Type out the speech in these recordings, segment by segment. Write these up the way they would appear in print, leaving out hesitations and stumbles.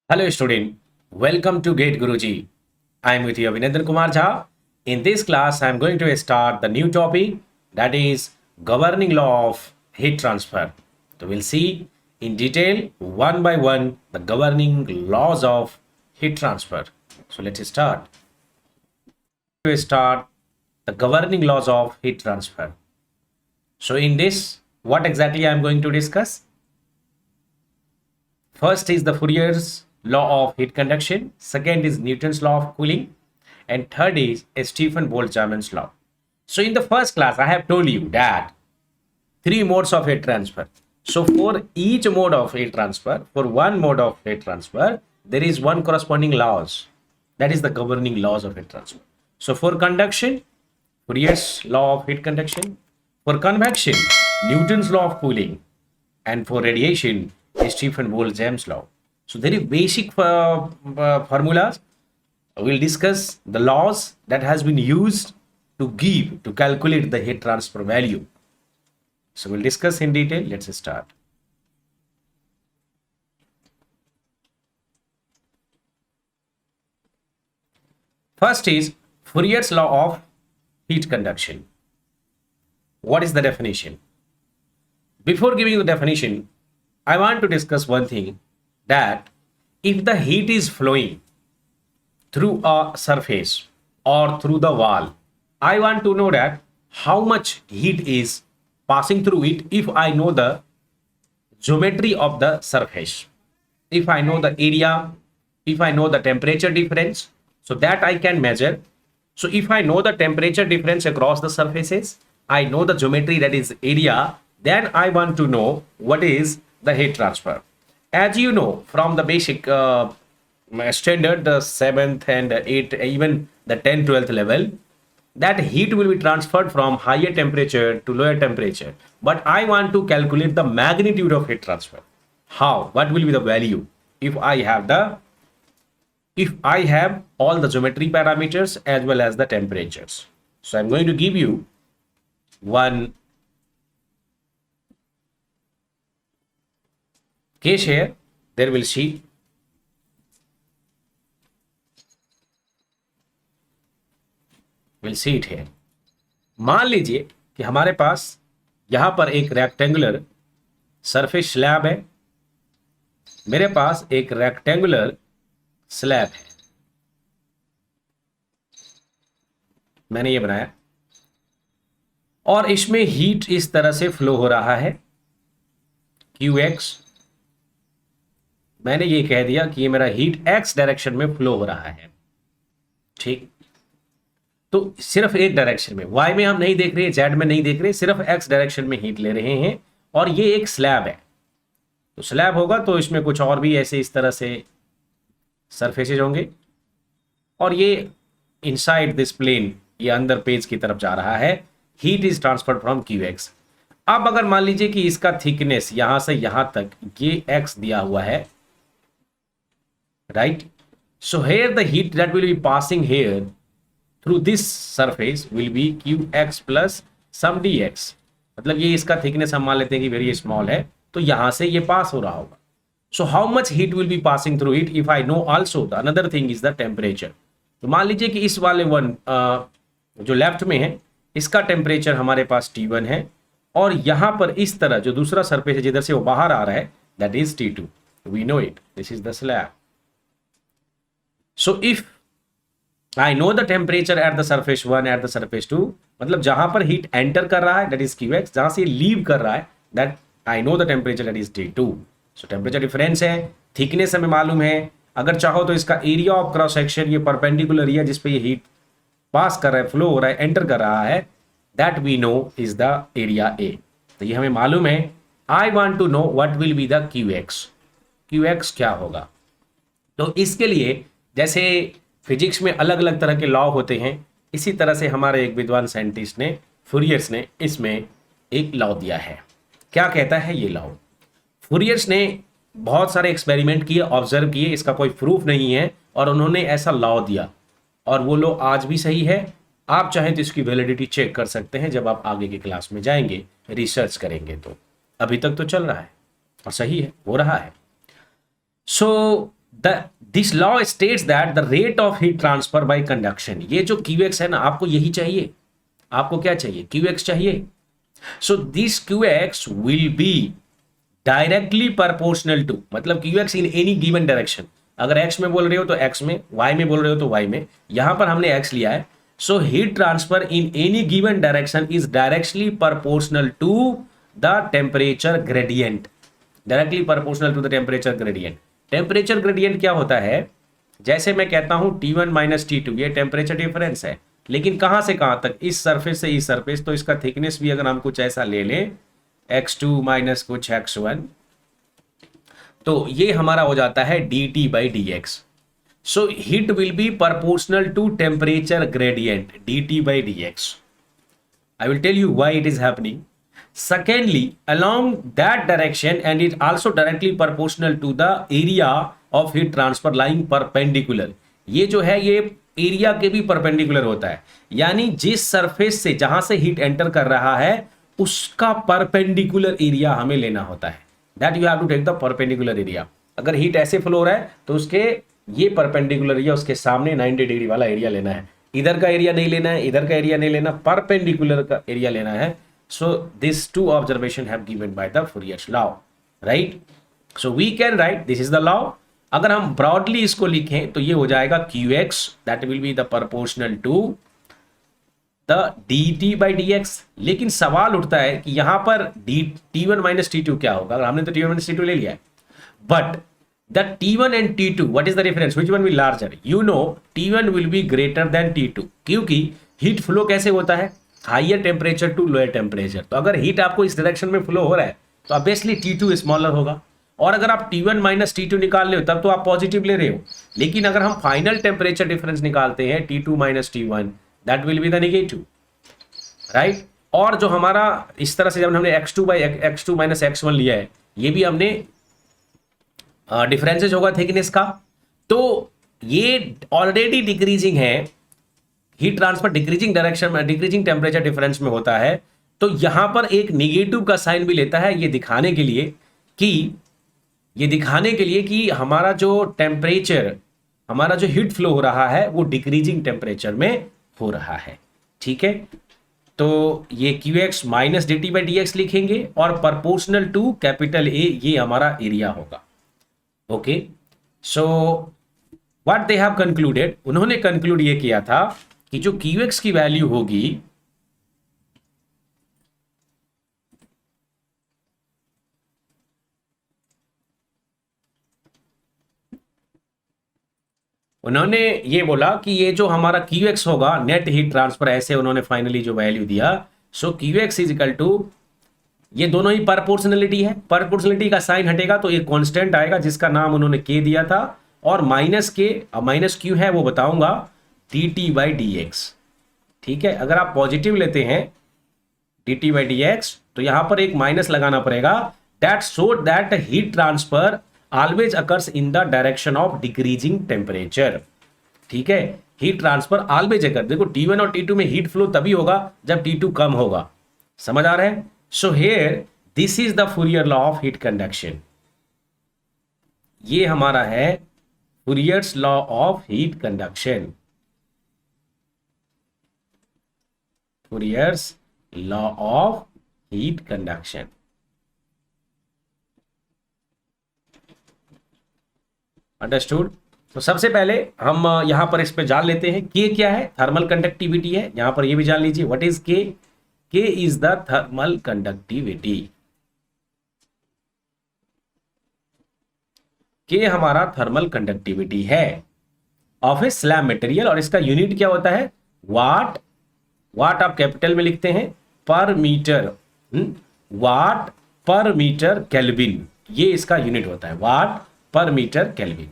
Hello student, welcome to Gate Guruji. I am with you Abhinandan Kumar Jha. In this class, I am going to start the new topic that is governing law of heat transfer. So we'll see in detail one by one the governing laws of heat transfer. So let's start. To start the governing laws of heat transfer. So in this, what exactly I am going to discuss? First is the Fourier's law of heat conduction, second is Newton's law of cooling, and third is Stephen Boltzmann's law. So in the first class, I have told you that three modes of heat transfer. So for each mode of heat transfer, for one mode of heat transfer, there is one corresponding laws. That is the governing laws of heat transfer. So for conduction, Fourier's law of heat conduction. For convection, Newton's law of cooling. And for radiation, Stephen Boltzmann's law. So very basic formulas. We'll discuss the laws that has been used to calculate the heat transfer value. So we'll discuss in detail. Let's start. First is Fourier's law of heat conduction. What is the definition? Before giving the definition, I want to discuss one thing, that if the heat is flowing through a surface or through the wall, I want to know that how much heat is passing through it if I know the geometry of the surface, if I know the area, if I know the temperature difference, so that I can measure. So if I know the temperature difference across the surfaces, I know the geometry, that is area, then I want to know what is the heat transfer. As you know from the basic standard, the 7th and 8th, even the 10th, 12th level, that heat will be transferred from higher temperature to lower temperature. But I want to calculate the magnitude of heat transfer. How? What will be the value if I have all the geometry parameters as well as the temperatures. So I'm going to give you one case here. There will see it here. मान लीजिए कि हमारे पास यहां पर एक rectangular surface slab है, मेरे पास एक रेक्टेंगुलर स्लैब है, मैंने ये बनाया और इसमें हीट इस तरह से फ्लो हो रहा है QX. मैंने ये कह दिया कि ये मेरा हीट X डायरेक्शन में फ्लो हो रहा है. ठीक, तो सिर्फ एक डायरेक्शन में, Y में हम नहीं देख रहे, Z में नहीं देख रहे, सिर्फ X डायरेक्शन में हीट ले रहे हैं. और ये एक स्लैब है, तो स्लैब होगा तो इसमें कुछ और भी ऐसे इस तरह से सरफेसेज होंगे और ये इनसाइड दिस प्लेन, ये अंदर पेज की तरफ जा रहा है. Heat is transferred from QX. अब अगर मान लीजिए कि इसका थिकनेस यहां से यहां तक ये X दिया हुआ है, right. So here the heat that will be passing here through this surface will be QX plus some DX. मतलब ये इसका थिकनेस हम मान लेते हैं कि वेरी स्मॉल है, तो यहां से ये पास हो रहा होगा. So how much heat will be passing through it if I no also the another thing is the temperature. तो मान लीजिए कि इस वाले जो लेफ्ट में है, इसका टेम्परेचर हमारे पास T1 है और यहां पर इस तरह जो दूसरा सरफेस है जिधर से वो बाहर आ रहा है, that is T2. We know it, this is the slab. So if I know the temperature at the surface 1 at the surface 2, मतलब जहां पर हीट एंटर कर रहा है दैट इज QX, जहां से लीव कर रहा है that I know the temperature that is T2. So temperature difference है, थिकनेस हमें मालूम है. अगर चाहो तो इसका एरिया ऑफ क्रॉस सेक्शन, ये परपेंडिकुलर एरिया जिस पे ये हीट पास कर रहा है, फ्लो हो रहा है, एंटर कर रहा है, that we know is the area A. तो ये हमें मालूम है. I want to know what will be the QX क्या होगा. तो इसके लिए जैसे फिजिक्स में अलग अलग तरह के लॉ होते हैं, इसी तरह से हमारे एक विद्वान साइंटिस्ट ने, फुरियर्स ने, इसमें एक लॉ दिया है. क्या कहता है ये लॉ? फुरियर्स ने बहुत सारे एक्सपेरिमेंट किए, ऑब्जर्व किए, इसका कोई प्रूफ नहीं है, और उन्होंने ऐसा लॉ दिया और वो लॉ आज भी सही है. आप चाहें तो इसकी वैलिडिटी चेक कर सकते हैं जब आप आगे की क्लास में जाएंगे, रिसर्च करेंगे. तो अभी तक तो चल रहा है और सही है, हो रहा है. So the this law states that the rate of heat transfer bye conduction, ये जो QX है ना, आपको यही चाहिए, आपको क्या चाहिए, QX चाहिए. So this QX will be directly proportional to, मतलब QX in any given direction, अगर x में बोल रहे हो तो x में, y में बोल रहे हो तो y में, यहां पर हमने x लिया है. So heat transfer in any given direction is directly proportional to the temperature gradient. Directly proportional to the temperature gradient. Temperature gradient क्या होता है, जैसे मैं कहता हूं T1 माइनस T2, ये टेम्परेचर डिफरेंस है, लेकिन कहां से कहां तक, इस सरफेस से इस सरफेस, तो इसका थिकनेस भी अगर हम कुछ ऐसा ले लें x2 माइनस कुछ x1, तो ये हमारा हो जाता है dt by d x. So heat will be proportional to temperature gradient dt by d x. I will tell you why it is happening. Secondly, along that direction and it also directly proportional to the area of heat transfer lying perpendicular. ये जो है ये area के भी perpendicular होता है, यानी जिस सरफेस से जहां से हीट एंटर कर रहा है उसका परपेंडिकुलर एरिया हमें लेना होता है. That you have to take the perpendicular area. अगर हीट ऐसे फ्लो हो रहा है तो उसके ये परपेंडिकुलर एरिया, उसके सामने 90 डिग्री वाला एरिया लेना है. इधर का एरिया नहीं लेना है, इधर का एरिया नहीं लेना, परपेंडिकुलर का एरिया लेना है. So this two observation have given by the Fourier's law, right. So we can write this is the law. अगर हम ब्रॉडली इसको लिखें तो ये हो जाएगा QX that will be the proportional to the dt by d x. लेकिन सवाल उठता है कि यहां पर T1 माइनस T2 क्या होगा, अगर हमने तो T1 माइनस T2 ले लिया है, but the T1 and T2, what is the difference? Which one will larger? You know, T1 will be greater than T2, क्योंकि हीट फ्लो कैसे होता है, higher temperature to lower temperature. तो अगर heat आपको इस डायरेक्शन में फ्लो हो रहा है तो ऑब्वियसली T2 स्मॉलर होगा, और अगर आप T1 माइनस T2 निकाल रहे हो तब तो आप पॉजिटिव ले रहे हो. लेकिन अगर हम फाइनल टेम्परेचर डिफरेंस निकालते हैं T2 minus T1, that will be the negative, right. और जो हमारा इस तरह से जब हमने x2 by x2 minus x1 लिया है, ये भी हमने डिफरेंसेस होगा थिकनेस का, तो ये ऑलरेडी डिक्रीजिंग है. हीट ट्रांसफर डिक्रीजिंग डायरेक्शन में, डिक्रीजिंग टेम्परेचर डिफरेंस में होता है, तो यहां पर एक निगेटिव का साइन भी लेता है, ये दिखाने के लिए कि हमारा जो टेम्परेचर, हमारा जो हीट फ्लो हो रहा है वो डिक्रीजिंग टेम्परेचर में हो रहा है. ठीक है, तो ये QX minus dt by d x लिखेंगे और प्रोपोर्शनल टू कैपिटल A, ये हमारा एरिया होगा. Okay, so what they have concluded, उन्होंने कंक्लूड ये किया था कि जो QX की वैल्यू होगी उन्होंने ये बोला कि ये जो हमारा QX होगा नेट हीट ट्रांसफर, ऐसे उन्होंने फाइनली जो वैल्यू दिया. सो QX इज इक्वल टू, ये दोनों ही प्रोपोर्शनलिटी है, प्रोपोर्शनलिटी का साइन हटेगा तो ये कांस्टेंट आएगा जिसका नाम उन्होंने K दिया था, और माइनस K, अब माइनस Q है वो बताऊंगा, dt बाई डी एक्स. ठीक है, अगर आप पॉजिटिव लेते हैं dt बाई डी एक्स तो यहां पर एक माइनस लगाना पड़ेगा. That show that heat transfer always occurs in the direction of decreasing temperature. ठीक है, हीट ट्रांसफर ऑलवेज अकर, देखो T1 और T2 में हीट फ्लो तभी होगा जब T2 कम होगा. समझ आ रहा है. So here this is the Fourier law of heat conduction. ये हमारा है Fourier's law of heat conduction, Fourier's law of heat conduction. Understood. तो सबसे पहले हम यहां पर इस पे जान लेते हैं K क्या है, थर्मल कंडक्टिविटी है. यहां पर ये भी जान लीजिए what is K. K is the thermal conductivity. K हमारा थर्मल कंडक्टिविटी है ऑफ ए स्लैब मटेरियल, और इसका यूनिट क्या होता है, वाट. वाट आप कैपिटल में लिखते हैं, पर मीटर, वाट पर मीटर केल्विन, ये इसका यूनिट होता है, watt per metre kelvin.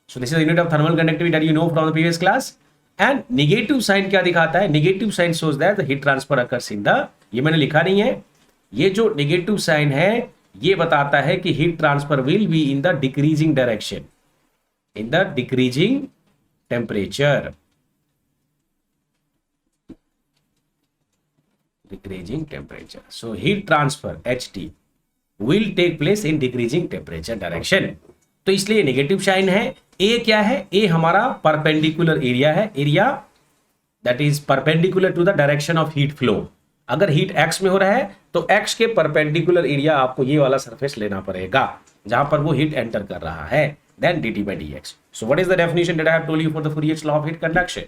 So this is unit of thermal conductivity that you know from the previous class. And negative sign क्या दिखाता है, negative sign shows that the heat transfer occurs in the, ये मैंने लिखा नहीं है, ये जो निगेटिव साइन है ये बताता है कि heat transfer will be in the decreasing direction, in the decreasing temperature, decreasing temperature. So heat transfer HT will take place in decreasing temperature direction. तो इसलिए नेगेटिव साइन है। ए क्या है? ए हमारा परपेंडिकुलर एरिया है, area that is perpendicular to the direction of heat flow. अगर heat x में हो रहा है तो एक्स के परपेंडिकुलर एरिया आपको ये वाला सरफेस लेना पड़ेगा जहां पर वो हीट एंटर कर रहा है, then dt by dx. So what is the definition that I have told you for the Fourier's law of heat conduction?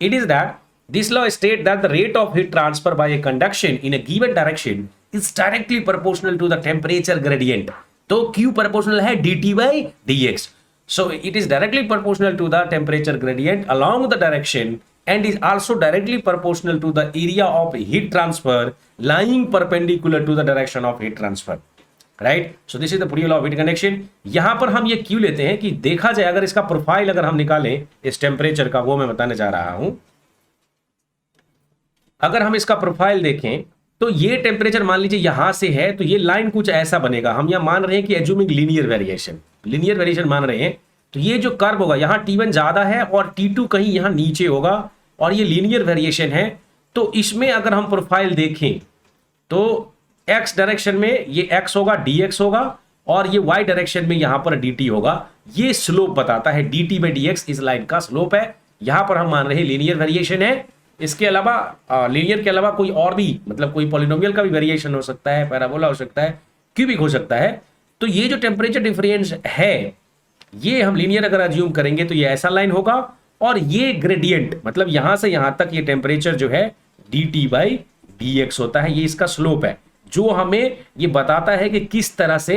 It is that this law states that the rate of heat transfer by a conduction in a given direction is directly proportional to the temperature gradient. तो Q proportional है dt by dx. So it is directly proportional to the temperature gradient along the direction and is also directly proportional to the area of heat transfer lying perpendicular to the direction of heat transfer. Right, so this is the Fourier law of heat conduction. यहां पर हम ये क्यों लेते हैं कि देखा जाए अगर इसका प्रोफाइल अगर हम निकालें इस टेम्परेचर का, वो मैं बताने जा रहा हूं। अगर हम इसका प्रोफाइल देखें तो ये टेम्परेचर मान लीजिए यहां से है, तो ये लाइन कुछ ऐसा बनेगा। हम यहां मान रहे हैं कि एज्यूमिंग लीनियर वेरिएशन मान रहे हैं, तो ये जो कर्व होगा यहाँ T1 ज्यादा है और T2 कहीं यहां नीचे होगा और ये लीनियर वेरिएशन है। तो इसमें अगर हम प्रोफाइल देखें तो x डायरेक्शन में ये x होगा, dx होगा, और ये y डायरेक्शन में यहां पर dt होगा। ये स्लोप बताता है, dt by dx इस लाइन का स्लोप है। यहां पर हम मान रहे हैं लीनियर वेरिएशन है। इसके अलावा लीनियर के अलावा कोई और भी, मतलब कोई पॉलिनोमियल का भी वेरिएशन हो सकता है, पैराबोला हो सकता है, क्यूबिक हो सकता है। तो ये जो टेम्परेचर डिफरेंस है ये हम लीनियर अगर अज्यूम करेंगे तो ये ऐसा लाइन होगा, और ये ग्रेडियंट मतलब यहां से यहां तक ये टेम्परेचर जो है dt by dx होता है। ये इसका स्लोप है जो हमें ये बताता है कि किस तरह से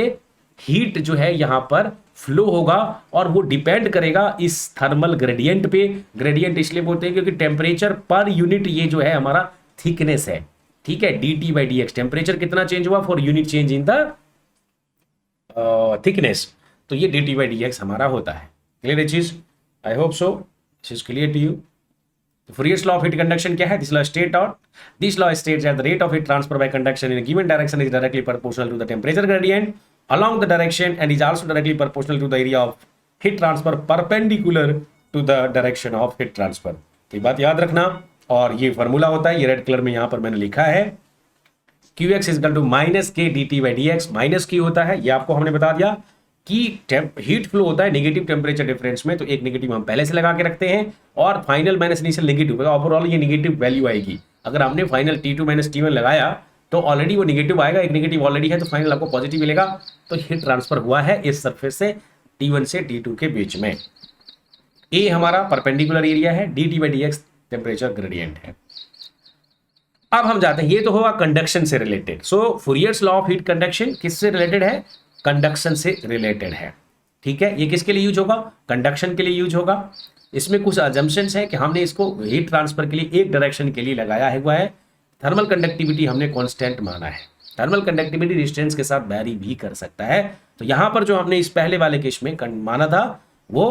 हीट जो है यहां पर फ्लो होगा, और वो डिपेंड करेगा इस थर्मल ग्रेडियंट पे। ग्रेडियंट इसलिए बोलते हैं क्योंकि टेम्परेचर पर यूनिट ये जो है हमारा थिकनेस है, ठीक है। dt by dx टेम्परेचर कितना चेंज हुआ for unit change in the thickness, तो ये dt by dx हमारा होता है। क्लियर है चीज? I hope so this is clear to you. Fourier's law of heat conduction क्या है? This law states that the rate of heat transfer by conduction in a given direction is directly proportional to the temperature gradient along the direction and is also directly proportional to the area of heat transfer perpendicular to the direction of heat transfer. तो ये बात याद रखना, और ये formula होता है, ये रेड कलर में यहां पर मैंने लिखा है, Qx is equal to minus k dt by dx। Minus Q होता है, ये आपको हमने बता दिया कि हीट फ्लो होता है नेगेटिव टेम्परेचर डिफरेंस में, तो एक नेगेटिव हम पहले से लगा के रखते हैं, और final minus initial negative, overall ये नेगेटिव वैल्यू आएगी। अगर हमने फाइनल T2 माइनस T1 लगाया तो ऑलरेडी वो नेगेटिव आएगा, एक नेगेटिव ऑलरेडी है, तो फाइनल आपको पॉजिटिव मिलेगा। तो हीट ट्रांसफर हुआ है इस सरफेस से T1 से T2 के बीच में। ए हमारा परपेंडिकुलर एरिया है, dt by dx temperature gradient है। अब हम जाते हैं, ये तो होगा कंडक्शन से related. So Fourier's law of heat conduction किससे रिलेटेड है? कंडक्शन से रिलेटेड है, ठीक है। ये किसके लिए यूज होगा? कंडक्शन के लिए यूज होगा। इसमें कुछ अजम्पशंस है कि हमने इसको हीट ट्रांसफर के लिए एक डायरेक्शन के लिए लगाया हुआ है। थर्मल कंडक्टिविटी हमने कांस्टेंट माना है। थर्मल कंडक्टिविटी डिस्टेंस के साथ वैरी भी कर सकता है। तो यहां पर जो हमने इस पहले वाले केस में माना था वो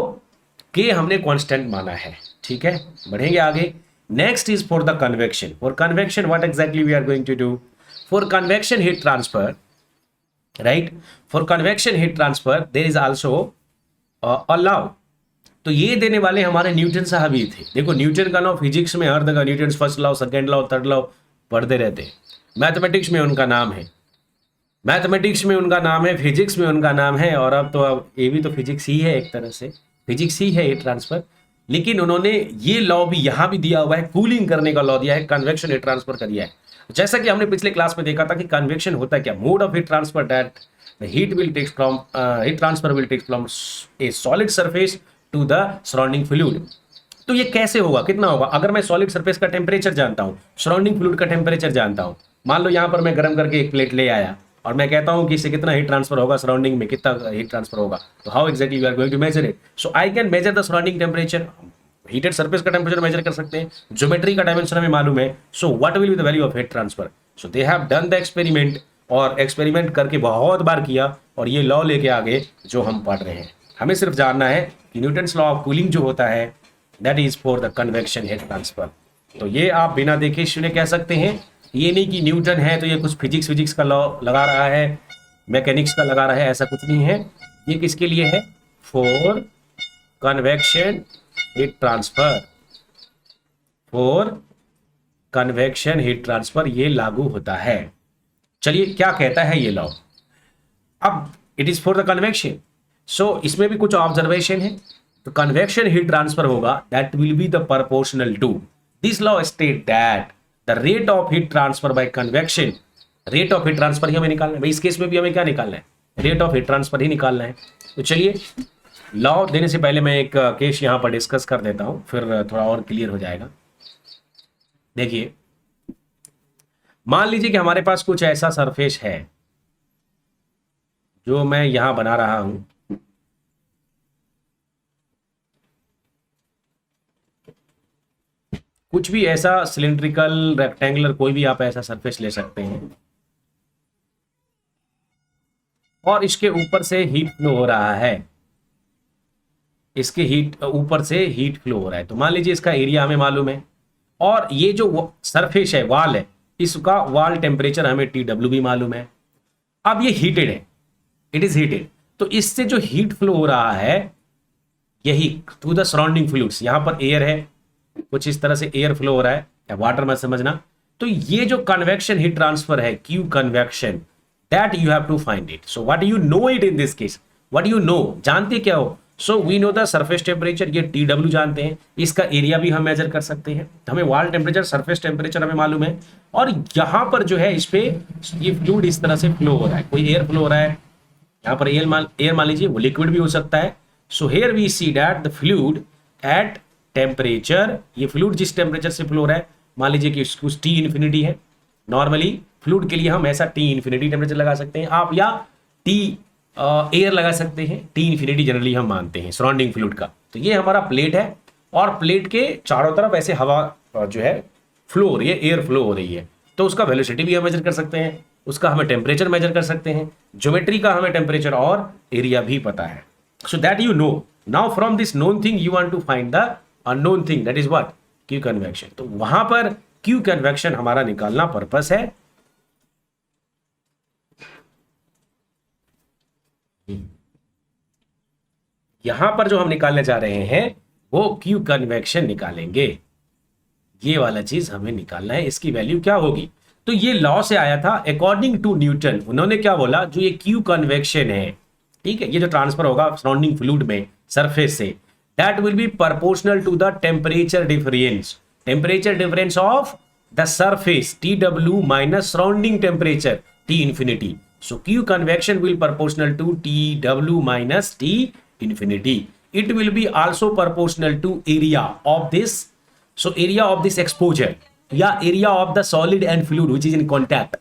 के हमने कांस्टेंट माना है, ठीक है। बढ़ेंगे आगे। Next is for the convection. For convection what exactly we are going to do? For convection heat transfer, right, for convection heat transfer there is also a law. तो ये देने वाले हमारे न्यूटन साहब ही थे। देखो न्यूटन का नाम फिजिक्स में हर जगह Newton first law, second law, third law पढ़ते रहते हैं। मैथमेटिक्स में उनका नाम है, फिजिक्स में उनका नाम है, और अब ये भी तो फिजिक्स ही है, एक तरह से फिजिक्स ही है हीट ट्रांसफर। लेकिन उन्होंने ये लॉ भी यहाँ भी दिया हुआ है, कूलिंग करने का लॉ दिया है, कन्वेक्शन हीट ट्रांसफर का दिया है। जैसा कि हमने पिछले क्लास में देखा था कि कन्वेक्शन होता है क्या? Mode of heat transfer that heat transfer will take from a solid surface to the surrounding fluid. तो ये कैसे होगा, कितना होगा? अगर मैं सॉलिड सरफेस का टेम्परेचर जानता हूँ, सराउंडिंग फ्लूइड का टेम्परेचर जानता हूँ, मान लो यहाँ पर मैं गर्म करके एक प्लेट ले आया और मैं कहता हूँ कि इससे कितना हीट ट्रांसफर होगा, सराउंडिंग में कितना हीट ट्रांसफर होगा, तो how exactly we are going to measure it? So I can measure the surrounding temperature. Heated surface का टेम्परेचर मेजर कर सकते हैं, ज्योमेट्री का डायमेंशन हमें मालूम है। So what will be the value of heat transfer? So they have done the experiment, और experiment करके बहुत बार किया और ये लॉ लेके आगे जो हम पढ़ रहे हैं। हमें सिर्फ जानना है कि न्यूटन्स लॉ ऑफ कूलिंग जो होता है that is for the convection heat transfer. तो ये आप बिना देखे शुरू कह सकते हैं, ये नहीं कि न्यूटन है तो ये कुछ फिजिक्स का लॉ लगा रहा है, मैकेनिक्स का लगा रहा है, ऐसा कुछ नहीं है। ये किसके लिए है? For convection heat transfer, for convection heat transfer ये लागू होता है। चलिए क्या कहता है ये लॉ? अब it is for the convection, so इसमें भी कुछ ऑब्जर्वेशन है। तो कन्वेक्शन हीट ट्रांसफर होगा that will be the proportional to, this law state that the rate of heat transfer by convection, rate of heat transfer ही हमें निकालना है भाई। इस केस में भी हमें क्या निकालना है, रेट ऑफ हीट ट्रांसफर ही निकालना है। तो चलिए लॉ देने से पहले मैं एक केस यहां पर डिस्कस कर देता हूं, फिर थोड़ा और क्लियर हो जाएगा। देखिए मान लीजिए कि हमारे पास कुछ ऐसा सरफेस है जो मैं यहां बना रहा हूं, कुछ भी ऐसा सिलिंड्रिकल रेक्टेंगुलर कोई भी आप ऐसा सरफेस ले सकते हैं, और इसके ऊपर से हीट फ्लो हो रहा है, इसके हीट ऊपर से हीट फ्लो हो रहा है। तो मान लीजिए इसका एरिया हमें मालूम है, और ये जो सरफेस है वाल है, इसका वाल टेम्परेचर हमें TW भी मालूम है। अब ये हीटेड है, इट इज हीटेड, तो इससे जो हीट फ्लो हो रहा है यही टू द सराउंडिंग फ्लूइड्स, यहां पर एयर है, कुछ इस तरह से एयर फ्लो हो रहा है या वाटर में समझना। तो ये जो कन्वेक्शन हीट ट्रांसफर है, Q convection, that you have to find it. So what you know it in this case, what you know, जानते क्या हो? So we know the surface temperature, ये TW जानते हैं, इसका एरिया भी हम मेजर कर सकते हैं। हमें वाल टेम्परेचर, सरफेस टेम्परेचर हमें मालूम है, और यहां पर जो है इस पे ये फ्लूइड इस तरह से फ्लो हो रहा है, कोई एयर फ्लो हो रहा है, यहां पर एयर मान लीजिए, वो लिक्विड भी हो सकता है। So here we see that the fluid at temperature, ये फ्लूइड जिस टेम्परेचर से फ्लो हो रहा है, मान लीजिए कि कुछ T इन्फिनिटी है, नॉर्मली फ्लूइड के लिए हम ऐसा T इन्फिनिटी टेम्परेचर लगा सकते हैं आप, या T एयर लगा सकते हैं, T इन्फिनिटी जनरली हम मानते हैं सराउंडिंग फ्लूइड का। तो ये हमारा प्लेट है, और प्लेट के चारों तरफ ऐसे हवा जो है फ्लो हो रही है, एयर फ्लो हो रही है, तो उसका वेलोसिटी भी हम मेजर कर सकते हैं, उसका हमें टेम्परेचर मेजर कर सकते हैं, ज्योमेट्री का हमें टेम्परेचर और एरिया भी पता है। So that you know, now from this known thing you want to find the unknown thing, that is what, Q convection. तो वहां पर क्यू कन्वेक्शन हमारा निकालना पर्पस है। यहां पर जो हम निकालने जा रहे हैं वो क्यू कन्वेक्शन निकालेंगे, ये वाला चीज हमें निकालना है, इसकी वैल्यू क्या होगी। तो ये लॉ से आया था अकॉर्डिंग टू न्यूटन, उन्होंने क्या बोला, जो ये क्यू कन्वेक्शन है, ठीक है, ये जो ट्रांसफर होगा सराउंडिंग फ्लूइड में सरफेस से, that will be proportional to the temperature difference of the surface TW minus surrounding temperature T infinity. So Q convection will proportional to TW minus T infinity. It will be also proportional to area of this, so area of this exposure या area of the solid and fluid which is in contact.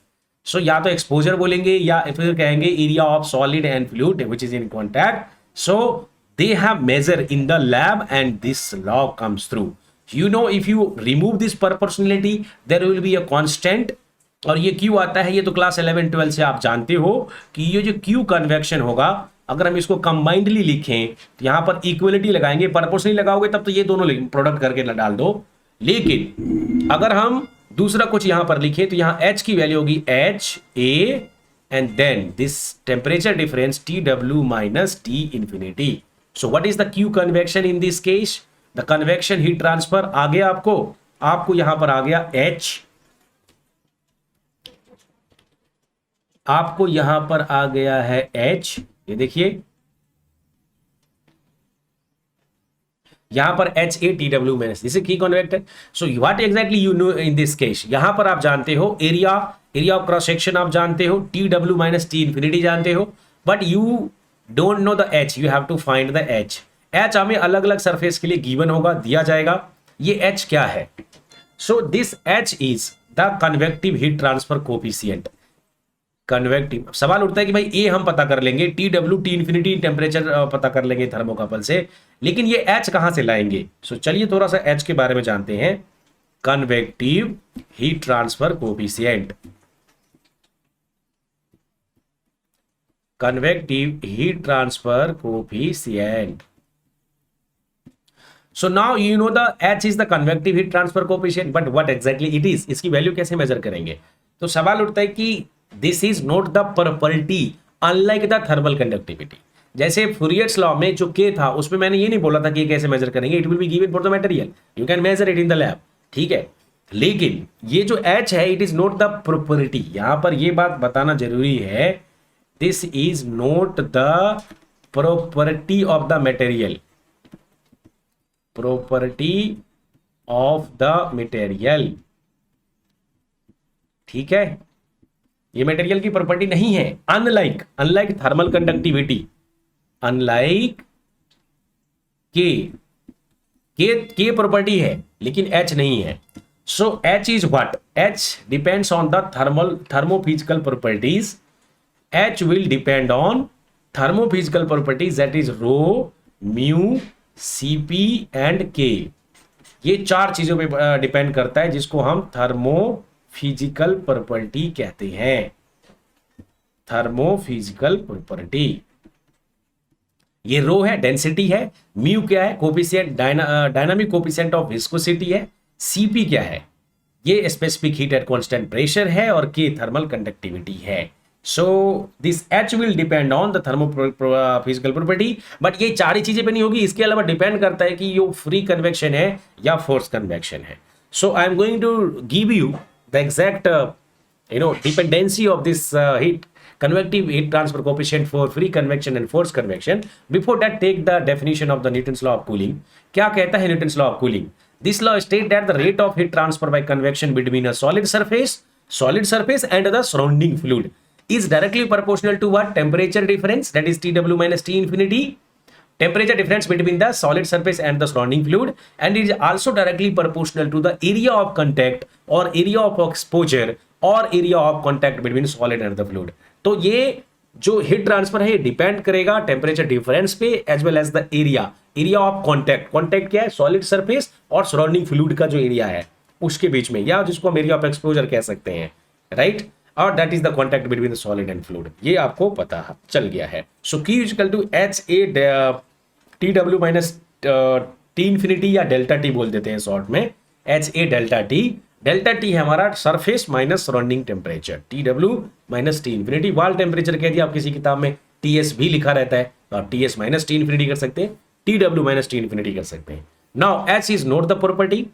So या तो exposure बोलेंगे या फिर कहेंगे area of solid and fluid which is in contact. So they have measured in the lab and this law comes through. You know, if you remove this proportionality there will be a constant, और ये Q आता है, ये तो class 11-12 से आप जानते हो कि ये जो Q कन्वेक्शन होगा, अगर हम इसको कंबाइंडली लिखें तो यहां पर इक्वलिटी लगाएंगे, प्रोपोर्शनली लगाओगे तब तो ये दोनों प्रोडक्ट करके डाल दो, लेकिन अगर हम दूसरा कुछ यहां पर लिखें तो यहां H की वैल्यू होगी HA and then this temperature difference TW minus T infinity. So what is the Q convection in this case, the convection heat transfer आ गया आपको यहां पर आ गया H, आपको यहां पर आ गया है H, ये देखिए यहां पर HATW माइनस, दिस इज की conveyor. So what exactly you know in this case, यहां पर आप जानते हो एरिया ऑफ क्रॉस सेक्शन आप जानते हो, TW माइनस T इन्फिनिटी जानते हो, but you don't know the H, you have to find the H। H हमें अलग अलग सरफेस के लिए गिवन होगा, दिया जाएगा। ये H क्या है? So this H is the convective heat transfer coefficient. Convective, सवाल उठता है कि भाई ए हम पता कर लेंगे, TW T इन्फिनिटी टेम्परेचर पता कर लेंगे थर्मोकपल से, लेकिन ये H कहां से लाएंगे? सो चलिए थोड़ा सा H के बारे में जानते हैं। Convective heat transfer coefficient, convective heat transfer coefficient. So now you know the H is the convective heat transfer coefficient, but what exactly it is, इसकी वैल्यू कैसे मेजर करेंगे? तो सवाल उठता है कि this is not the property unlike the thermal conductivity. जैसे फुरियर्स law में जो के था उसमें मैंने ये नहीं बोला था कि कैसे मेजर करेंगे, it will be given for the material, you can measure it in the lab, ठीक है। लेकिन ये जो H है it is not the property, यहां पर ये बात बताना जरूरी है, this is not the property of the material, property of the material, ठीक है, ये मटेरियल की प्रॉपर्टी नहीं है, unlike thermal conductivity, unlike K property है लेकिन एच नहीं है. So H is what? H depends on the thermophysical properties. H will depend on thermophysical properties, that is rho, mu, CP and K. ये चार चीजों पे डिपेंड करता है, जिसको हम थर्मोफिजिकल प्रॉपर्टी कहते हैं. Thermophysical property. ये रो है, डेंसिटी है. म्यू क्या है? Coefficient, dynamic coefficient of viscosity है. सीपी क्या है? ये specific heat at constant pressure है. और के थर्मल कंडक्टिविटी है. So this H will depend on the thermophysical property. But ये चार ही चीजें पे नहीं होगी, इसके अलावा डिपेंड करता है कि ये फ्री कन्वेक्शन है या फोर्स कन्वेक्शन है. So I am going to give you the exact dependency of this heat convective heat transfer coefficient for free convection and forced convection. Before that, take the definition of the Newton's law of cooling. क्या कहता है Newton's law of cooling? This law states that the rate of heat transfer by convection between a solid surface and the surrounding fluid is directly proportional to what? Temperature difference, that is Tw minus T infinity. Temperature difference between the solid surface and the surrounding fluid, and it is also directly proportional to the area of contact or area of exposure or area of contact between solid and the fluid. तो ये जो heat transfer है, ये depend करेगा temperature difference पे as well as the area of contact क्या है? Solid surface और सराउंडिंग फ्लूइड का जो एरिया है उसके बीच में, या जिसको हम एरिया ऑफ एक्सपोजर कह सकते हैं, राइट? और that is the contact between the solid and fluid. ये आपको पता चल गया है. So Q equal to H A TW minus T infinity, या डेल्टा टी बोल देते हैं शॉर्ट में, H A delta T. Delta T है हमारा surface minus surrounding temperature, TW minus T infinity. Wall temperature कह दिया आप किसी किताब में, TS भी लिखा रहता है, तो आप TS माइनस टी इन्फिनिटी कर सकते हैं, TW माइनस टी इन्फिनिटी कर सकते हैं. Now H is not the property,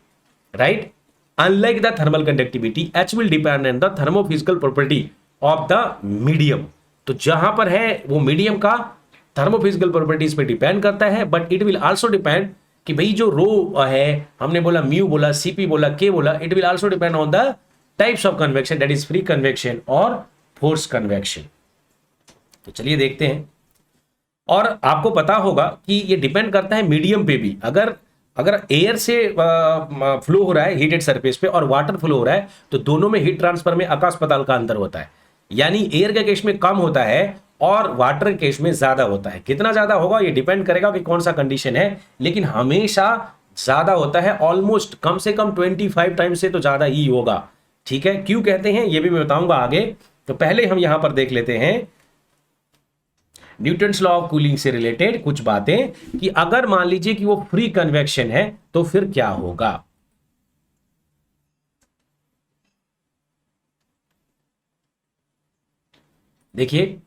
right? Unlike the thermal conductivity, H will depend on the thermophysical property of the medium. तो जहां पर है वो मीडियम का थर्मोफिजिकल प्रॉपर्टीज पे डिपेंड करता है. But it will also depend कि भाई जो रो है, हमने बोला म्यू बोला, सीपी बोला, के बोला, it will also depend on the types of convection, that is free convection और फोर्स कन्वेक्शन. तो चलिए देखते हैं. और आपको पता होगा कि ये डिपेंड करता है मीडियम पे भी. अगर एयर से फ्लो हो रहा है हीटेड सरफेस पे और वाटर फ्लो हो रहा है, तो दोनों में हीट ट्रांसफर में आकाश पाताल का अंतर होता है. यानी एयर के केस में कम होता है और वाटर केस में ज्यादा होता है. कितना ज्यादा होगा ये डिपेंड करेगा कि कौन सा कंडीशन है, लेकिन हमेशा ज्यादा होता है. ऑलमोस्ट कम से कम 25 टाइम से तो ज्यादा ही होगा. ठीक है, क्यों कहते हैं ये भी मैं बताऊंगा आगे. तो पहले हम यहां पर देख लेते हैं न्यूटन्स लॉ ऑफ कूलिंग से रिलेटेड कुछ बातें, कि अगर मान लीजिए कि वो फ्री कन्वेक्शन है तो फिर क्या होगा. देखिए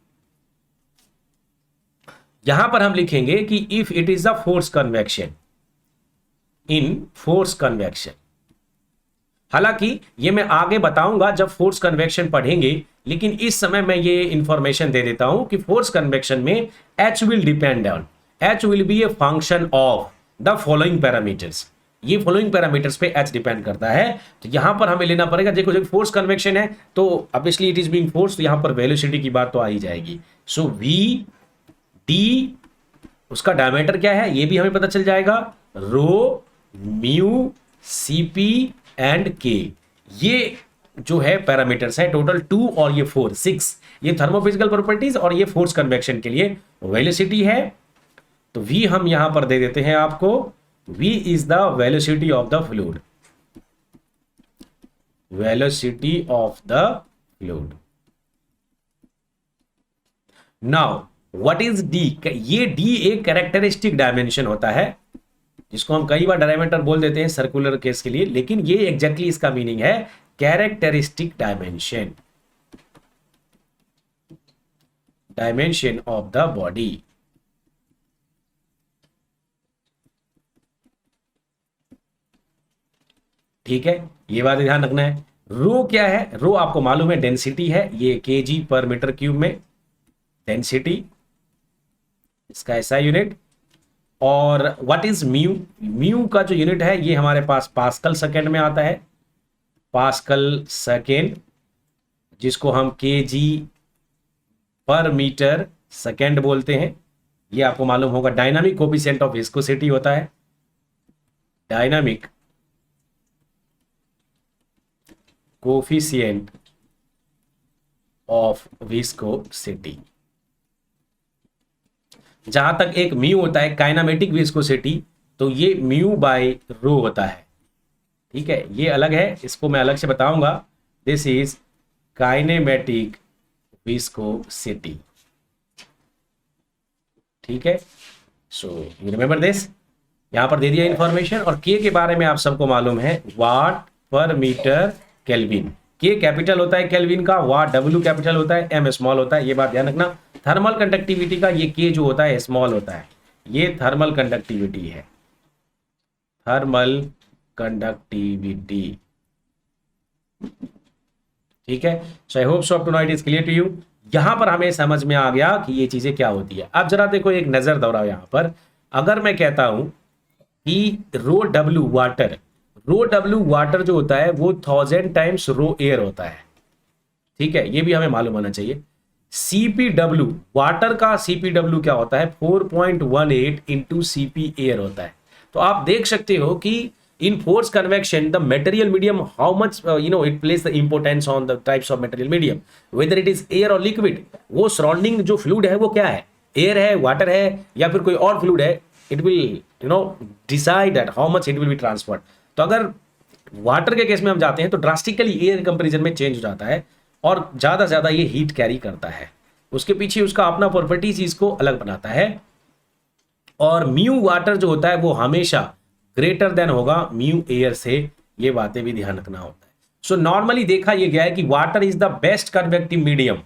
यहां पर हम लिखेंगे कि if it is a force convection, in force convection. हालांकि ये मैं आगे बताऊंगा जब फोर्स कन्वेक्शन पढ़ेंगे, लेकिन इस समय मैं ये इंफॉर्मेशन दे देता हूं कि फोर्स कन्वेक्शन में H will depend on, H will be A function of the following parameters. ये फॉलोइंग पैरामीटर्स पे H डिपेंड करता है. तो यहां पर हमें लेना पड़ेगा, देखो जब फोर्स कन्वेक्शन है तो obviously it is being force, तो यहां पर वेलोसिटी की बात तो आ ही जाएगी. सो V D, उसका डायमीटर क्या है ये भी हमें पता चल जाएगा, रो, म्यू, सीपी एंड के. ये जो है पैरामीटर्स है टोटल 2 और ये 4, 6. ये थर्मोफिजिकल प्रॉपर्टीज और ये फोर्स कन्वेक्शन के लिए वेलोसिटी है. तो V हम यहां पर दे देते हैं आपको, V is the velocity of the fluid, velocity of the fluid. Now what is D? ये D एक कैरेक्टरिस्टिक डायमेंशन होता है, जिसको हम कई बार डायमीटर बोल देते हैं सर्कुलर केस के लिए, लेकिन ये एग्जैक्टली इसका मीनिंग है characteristic dimension, dimension of the body. ठीक है, ये बात ध्यान रखना है. रो क्या है? रो आपको मालूम है डेंसिटी है, ये kg पर मीटर क्यूब में डेंसिटी. इसका एसआई यूनिट। और व्हाट इज म्यू, म्यू का जो यूनिट है ये हमारे पास पास्कल सेकेंड में आता है, पास्कल सेकेंड, जिसको हम केजी पर मीटर सेकेंड बोलते हैं। ये आपको मालूम होगा। डायनामिक कोफिशिएंट ऑफ विस्कोसिटी होता है, डायनामिक कोफिशिएंट ऑफ विस्कोसिटी। जहां तक एक म्यू होता है काइनामेटिक विस्कोसिटी, तो ये म्यू बाय रो होता है। ठीक है, ये अलग है, इसको मैं अलग से बताऊंगा। This is kinematic viscosity. ठीक है, सो यू रिमेंबर दिस। यहां पर दे दिया इंफॉर्मेशन। और के के बारे में आप सबको मालूम है, वाट पर मीटर केल्विन। के कैपिटल होता है केल्विन का, वाट डब्ल्यू कैपिटल होता है, एम स्मॉल होता है, ये बात ध्यान रखना। थर्मल कंडक्टिविटी का ये के जो होता है स्मॉल होता है, ये थर्मल कंडक्टिविटी है, थर्मल कंडक्टिविटी। ठीक है, so I hope so up to now it is clear to you. यहां पर हमें समझ में आ गया कि ये चीजें क्या होती है। अब जरा देखो, एक नजर दौड़ाओ यहां पर। अगर मैं कहता हूं कि रो डब्ल्यू वाटर, रो डब्ल्यू वाटर जो होता है वो 1000 टाइम्स रो एयर होता है। ठीक है, ये भी हमें मालूम होना चाहिए। सीपीडब्ल्यू वाटर का सीपीडब्ल्यू क्या होता है, 4.18 इंटू सीपी एयर होता है। तो आप देख सकते हो कि in force convection the material medium how much it place the importance on the types of material medium, whether it is air और लिक्विड। वो सराउंडिंग जो फ्लूइड है वो क्या है, एयर है, वाटर है, या फिर कोई और फ्लूइड है। It will decide that how much it will be transferred. तो अगर वाटर के केस में हम जाते हैं तो ड्रास्टिकली एयर कंपेरिजन में चेंज हो जाता है और ज़्यादा से ज़्यादा ये हीट कैरी करता है। उसके पीछे उसका अपना प्रॉपर्टीज इसको अलग बनाता है। और म्यू वाटर जो होता है वो हमेशा ग्रेटर देन होगा म्यू एयर से, ये बातें भी ध्यान रखना होता है। सो नॉर्मली देखा ये गया है कि water is the best convective medium.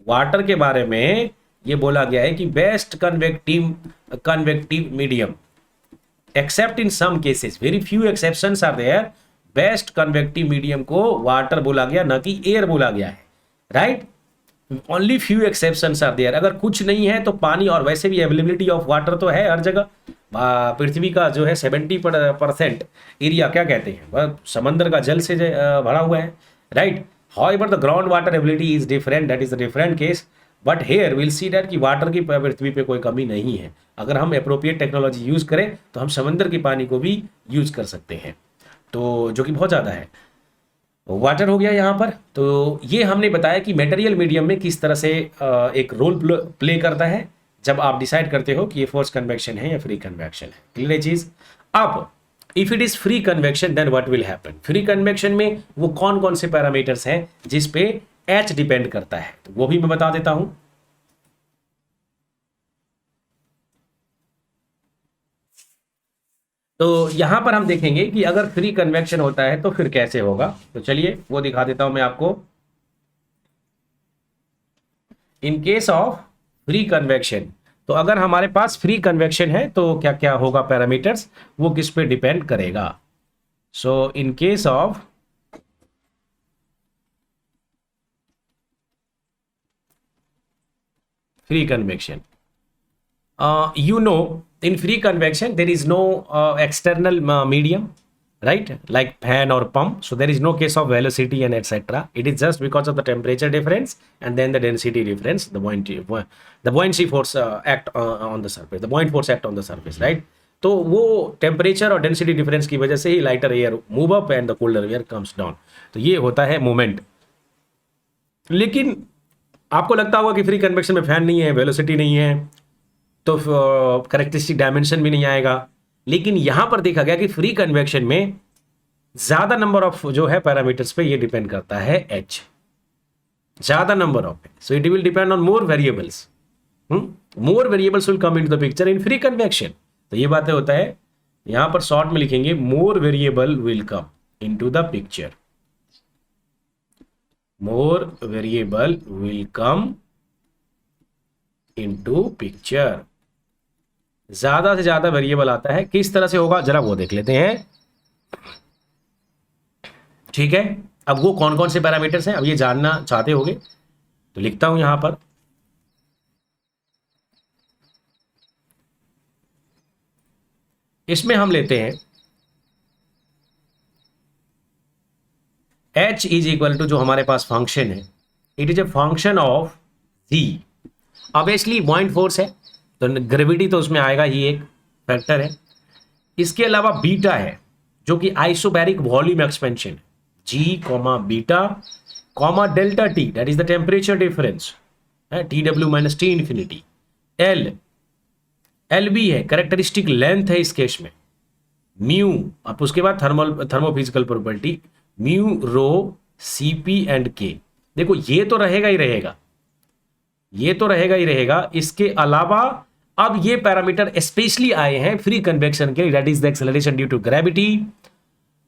Water के बारे में ये बोला गया है कि best convective medium, except in some cases, very few exceptions are there. Best convective medium को वाटर बोला गया, न कि एयर बोला गया है, right. Only few exceptions are there. अगर कुछ नहीं है तो पानी, और वैसे भी अवेलेबिलिटी ऑफ वाटर तो है हर जगह। पृथ्वी का जो है 70% एरिया क्या कहते हैं, वह समंदर का जल से भरा हुआ है, right. However the ground water ability is different, that is the different case. But here will see that कि वाटर की पृथ्वी पे कोई कमी नहीं है। अगर हम अप्रोप्रिएट टेक्नोलॉजी यूज करें तो हम समंदर के पानी को भी यूज कर सकते हैं, तो जो कि बहुत ज़्यादा है। वाटर हो गया यहाँ पर। तो ये हमने बताया कि मटेरियल मीडियम में किस तरह से एक रोल प्ले करता है जब आप डिसाइड करते हो कि ये फोर्स कन्वेक्शन है या फ्री कन्वेक्शन है। क्लियर है चीज। अब if it is free convection then what will happen. Free convection में वो कौन कौन से पैरामीटर्स हैं जिस पे एच डिपेंड करता है, तो वो भी मैं बता देता हूं। तो यहां पर हम देखेंगे कि अगर फ्री कन्वेक्शन होता है तो फिर कैसे होगा। तो चलिए वो दिखा देता हूं मैं आपको। इन केस ऑफ फ्री कन्वेक्शन, तो अगर हमारे पास फ्री कन्वेक्शन है तो क्या क्या होगा पैरामीटर्स, वो किस पे डिपेंड करेगा। So in case of free convection, in free convection there is no external medium, right, like fan or pump. So there is no case of velocity and etc. It is just because of the temperature difference and then the density difference, the buoyancy force act on the surface, the buoyant force act on the surface, right. तो वो temperature और density difference की वजह से ही lighter air move up and the colder air comes down. तो ये होता है मूवमेंट। लेकिन आपको लगता होगा कि फ्री कन्वेक्शन में फैन नहीं है, वेलोसिटी नहीं है, तो करेक्टरिस्टिक डायमेंशन भी नहीं आएगा। लेकिन यहां पर देखा गया कि फ्री कन्वेक्शन में ज्यादा नंबर ऑफ जो है पैरामीटर्स पे ये डिपेंड करता है एच, ज्यादा number of. So it will depend on more variables, more variables will come into the picture in free convection. तो ये बातें होता है, यहां पर शॉर्ट में लिखेंगे more variable will come into the picture, more variable will come into picture। ज्यादा से ज्यादा वेरिएबल आता है, किस तरह से होगा जरा वो देख लेते हैं। ठीक है, अब वो कौन कौन से पैरामीटर्स हैं अब ये जानना चाहते होगे, तो लिखता हूं यहां पर। इसमें हम लेते हैं h इज इक्वल टू जो हमारे पास फंक्शन है, it is a function of G. Obviously buoyant force है तो ग्रेविटी तो उसमें आएगा ही, एक फैक्टर है। इसके अलावा बीटा है जो कि isobaric volume expansion, G comma beta comma delta T that is the temperature difference है, T W minus T infinity. L, L भी है, कैरेक्टरिस्टिक लेंथ है इस केस में। म्यू, अब उसके बाद thermophysical property mu rho C P and K. देखो ये तो रहेगा ही रहेगा, ये तो रहेगा ही रहेगा। इसके अलावा अब ये पैरामीटर स्पेशली आए हैं फ्री कन्वेक्शन के, that is the acceleration due to gravity,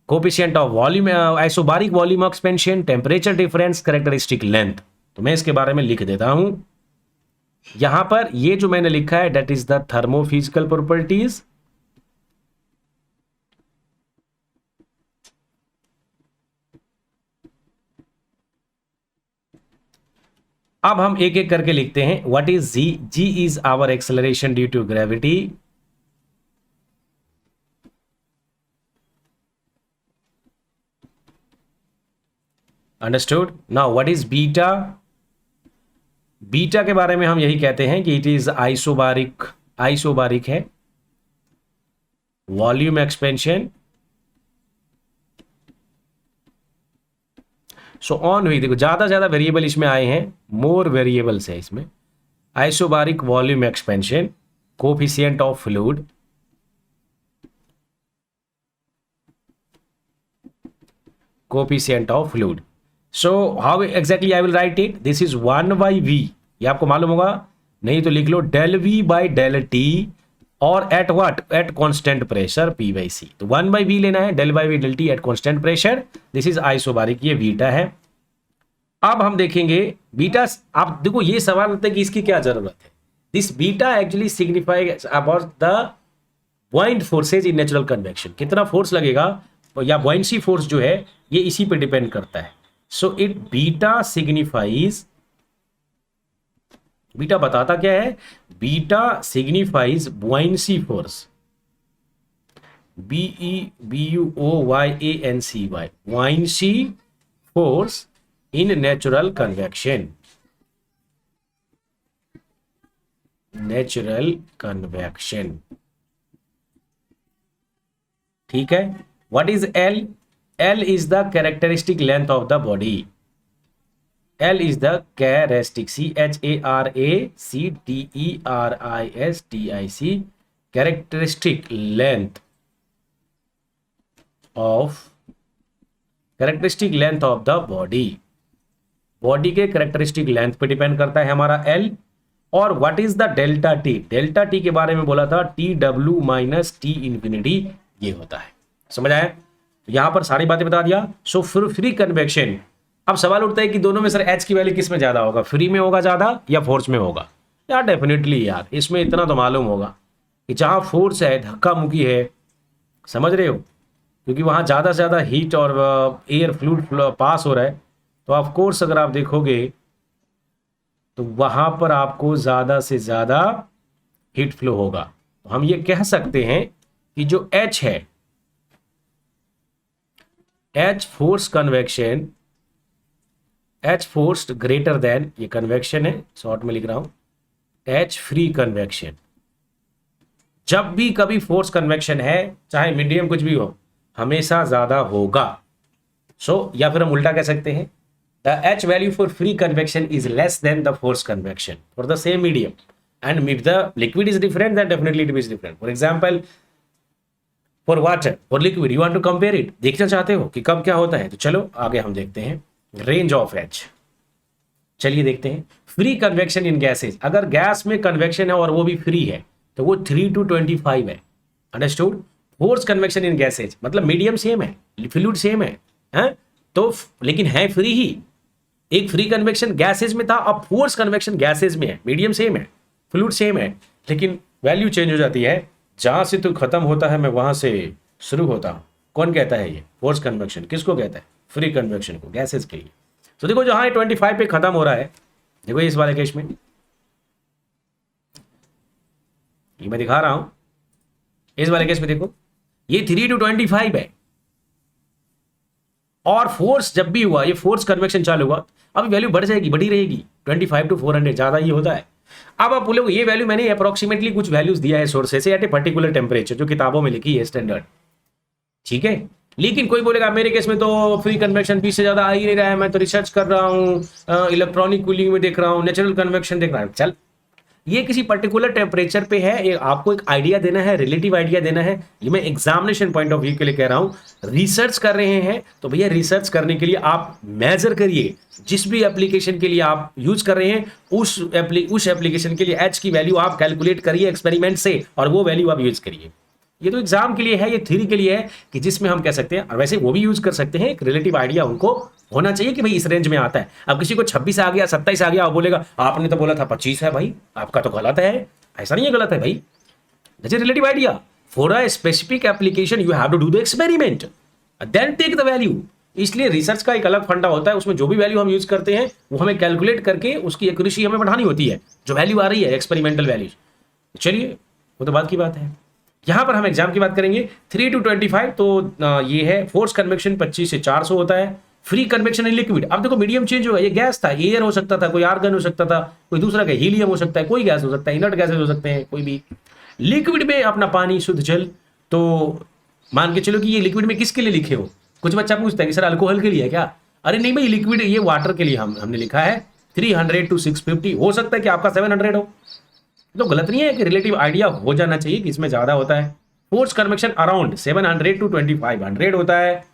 coefficient of volume, isobaric volume expansion, temperature difference, characteristic length. तो मैं इसके बारे में लिख देता हूं यहां पर, ये जो मैंने लिखा है that is the thermophysical properties. अब हम एक एक करके लिखते हैं। What is G? G is our acceleration due to gravity, understood. Now what is beta? Beta के बारे में हम यही कहते हैं कि इट इज आइसोबारिक, आइसोबारिक है, वॉल्यूम एक्सपेंशन। सो ऑन हुई, देखो ज्यादा ज्यादा वेरिएबल इसमें आए हैं, मोर वेरिएबल्स है इसमें। Isobaric volume expansion, coefficient of fluid, coefficient of fluid. So how exactly I will write it, this is 1 by V, ये आपको मालूम होगा, नहीं तो लिख लो del V by del T, और at what, at constant pressure P by C. तो 1 बाई वी लेना है, del by V del T at constant pressure, this is isobaric, ये बीटा है। अब हम देखेंगे बीटा। आप देखो ये सवाल होता है कि इसकी क्या जरूरत है। This beta actually signify about the buoyant forces in natural convection, कितना फोर्स लगेगा या बुऑयंसी फोर्स जो है ये इसी पे डिपेंड करता है। So it beta signifies, beta बताता क्या है, beta signifies buoyancy force, BUOYANCY, buoyancy force in natural convection, natural convection, ठीक है। What is L? L is the characteristic length of the body, L is the characteristic, CHARACTERISTIC, characteristic length of, characteristic length of the body, body के characteristic length पे depend करता है हमारा L. और what is the delta T? Delta T के बारे में बोला था TW माइनस टी इन्फिनिटी, ये होता है। समझ आया? यहां पर सारी बातें बता दिया। सो फ्री कन्वेक्शन, अब सवाल उठता है कि दोनों में सर एच की वैल्यू किस में ज्यादा होगा, फ्री में होगा ज्यादा या फोर्स में होगा? यार डेफिनेटली यार इसमें इतना तो मालूम होगा कि जहां फोर्स है, धक्का मुक्की है, समझ रहे हो, क्योंकि वहां ज्यादा से ज्यादा हीट और एयर फ्लूइड पास हो रहा है, तो ऑफ कोर्स अगर आप देखोगे तो वहां पर आपको ज्यादा से ज्यादा हीट फ्लो होगा। तो हम ये कह सकते हैं कि जो H है, H force convection, H forced greater than, ये कन्वेक्शन है, शॉर्ट में लिख रहा हूं, H फ्री कन्वेक्शन। जब भी कभी फोर्स कन्वेक्शन है, चाहे मीडियम कुछ भी हो, हमेशा ज्यादा होगा। सो या फिर हम उल्टा कह सकते हैं, the H value for free convection is less than the forced convection for the same medium, and if the liquid is different then definitely it is different. For example, for water, for liquid you want to compare it, देखना चाहते हो कि कब क्या होता है, तो चलो आगे हम देखते हैं रेंज ऑफ H। चलिए देखते हैं फ्री कन्वेक्शन इन गैसेज। अगर गैस में कन्वेक्शन है और वो भी फ्री है तो वो 3 to 25 है, अंडरस्टूड। फोर्स कन्वेक्शन इन गैसेज मतलब मीडियम सेम है, फ्लूइड सेम है, तो लेकिन है फ्री ही। एक फ्री कन्वेक्शन गैसेज में था, अब फोर्स कन्वेक्शन गैसेज में है, मीडियम सेम है, फ्लूइड सेम है, लेकिन वैल्यू चेंज हो जाती है। जहां से तो खत्म होता है मैं वहां से शुरू होता हूं। कौन कहता है ये फोर्स कन्वेक्शन? किसको कहता है? फ्री कन्वेक्शन को, गैसेज के लिए। तो देखो जहां 25 पे खत्म हो रहा है, देखो इस वाले केस में ये मैं दिखा रहा हूं, इस वाले केस में देखो ये 3 to 25 है, और फोर्स जब भी हुआ, ये फोर्स कन्वेक्शन चालू हुआ, अब वैल्यू बढ़ जाएगी, बढ़ी रहेगी 25 to 400, ज्यादा ये होता है। अब आप बोलोगे ये वैल्यू मैंने अप्रोक्सीमेटली कुछ वैल्यूज दिया है सोर्सेस से एट ए पर्टिकुलर टेम्परेचर, जो किताबों में लिखी है स्टैंडर्ड, ठीक है। लेकिन कोई बोलेगा मेरे केस में तो फ्री कन्वेक्शन 20 से ज्यादा आ ही नहीं रहा है, मैं तो रिसर्च कर रहा हूँ, इलेक्ट्रॉनिक कूलिंग में देख रहा हूँ, नेचुरल कन्वेक्शन देख रहा हूँ। चल, ये किसी पर्टिकुलर टेम्परेचर पे है, ये आपको एक आइडिया देना है, रिलेटिव आइडिया देना है। ये मैं एग्जामिनेशन पॉइंट ऑफ व्यू के लिए कह रहा हूं। रिसर्च कर रहे हैं तो भैया रिसर्च करने के लिए आप मेजर करिए, जिस भी एप्लीकेशन के लिए आप यूज कर रहे हैं उस एप्लीकेशन के लिए एच की वैल्यू आप कैलकुलेट करिए एक्सपेरिमेंट से, और वो वैल्यू आप यूज करिए। ये तो एग्जाम के लिए है, ये थ्योरी के लिए है कि जिसमें हम कह सकते हैं, और वैसे वो भी यूज कर सकते हैं, एक रिलेटिव आइडिया उनको होना चाहिए कि भाई इस रेंज में आता है। अब किसी को 26 आ गया, 27 आ गया, वो बोलेगा आपने तो बोला था 25 है, भाई आपका तो गलत है। ऐसा नहीं है गलत है भाई, that's a relative idea. For a specific application you have to do the experiment then take the value. इसलिए रिसर्च का एक अलग फंडा होता है, उसमें जो भी वैल्यू हम यूज करते हैं वो हमें कैलकुलेट करके उसकी एक्यूरेसी हमें बढ़ानी होती है, जो वैल्यू आ रही है एक्सपेरिमेंटल वैल्यूज। चलिए वो तो बात की बात है। यहां पर हम एग्जाम की बात करेंगे 3 to 25, तो ये है फोर्स कन्वेक्शन 25 से 400 होता है। फ्री कन्वेक्शन इन लिक्विड, अब देखो मीडियम चेंज होगा, ये गैस था, एयर हो सकता था, कोई आर्गन हो सकता था, कोई दूसरा का हीलियम हो सकता है, कोई गैस हो सकता है, इनर्ट गैसेज हो सकते हैं, कोई भी। लिक्विड में अपना पानी, शुद्ध जल, तो मान के चलो कि ये लिक्विड में किसके लिए लिखे हो। कुछ बच्चा पूछता है कि सर अल्कोहल के लिए है क्या? अरे नहीं भाई, लिक्विड ये वाटर के लिए हमने लिखा है 300 to 650, हो सकता है कि आपका 700 हो, तो गलत नहीं है कि रिलेटिव आइडिया हो जाना चाहिए कि इसमें ज्यादा होता है। फोर्स कन्वेक्शन अराउंड 700 to 2500 होता है।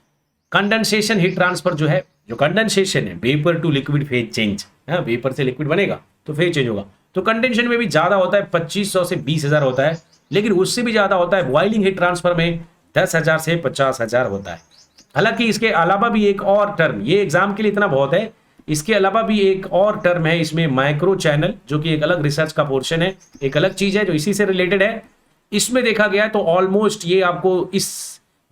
कंडेंसेशन हीट ट्रांसफर जो है, जो कंडेंसेशन है vapour to liquid phase change, है वेपर से लिक्विड बनेगा तो फेज चेंज होगा, तो कंडेंसेशन में भी ज्यादा होता है, 2500 से 20,000 होता है। लेकिन उससे भी ज्यादा होता है बॉइलिंग हीट ट्रांसफर में 10,000 से 50,000 होता है। हालांकि इसके अलावा भी एक और टर्म, ये एग्जाम के लिए इतना बहुत है, इसके अलावा भी एक और टर्म है इसमें, माइक्रो चैनल, जो कि एक अलग रिसर्च का पोर्शन है, एक अलग चीज है जो इसी से रिलेटेड है। इसमें देखा गया तो ऑलमोस्ट ये आपको इस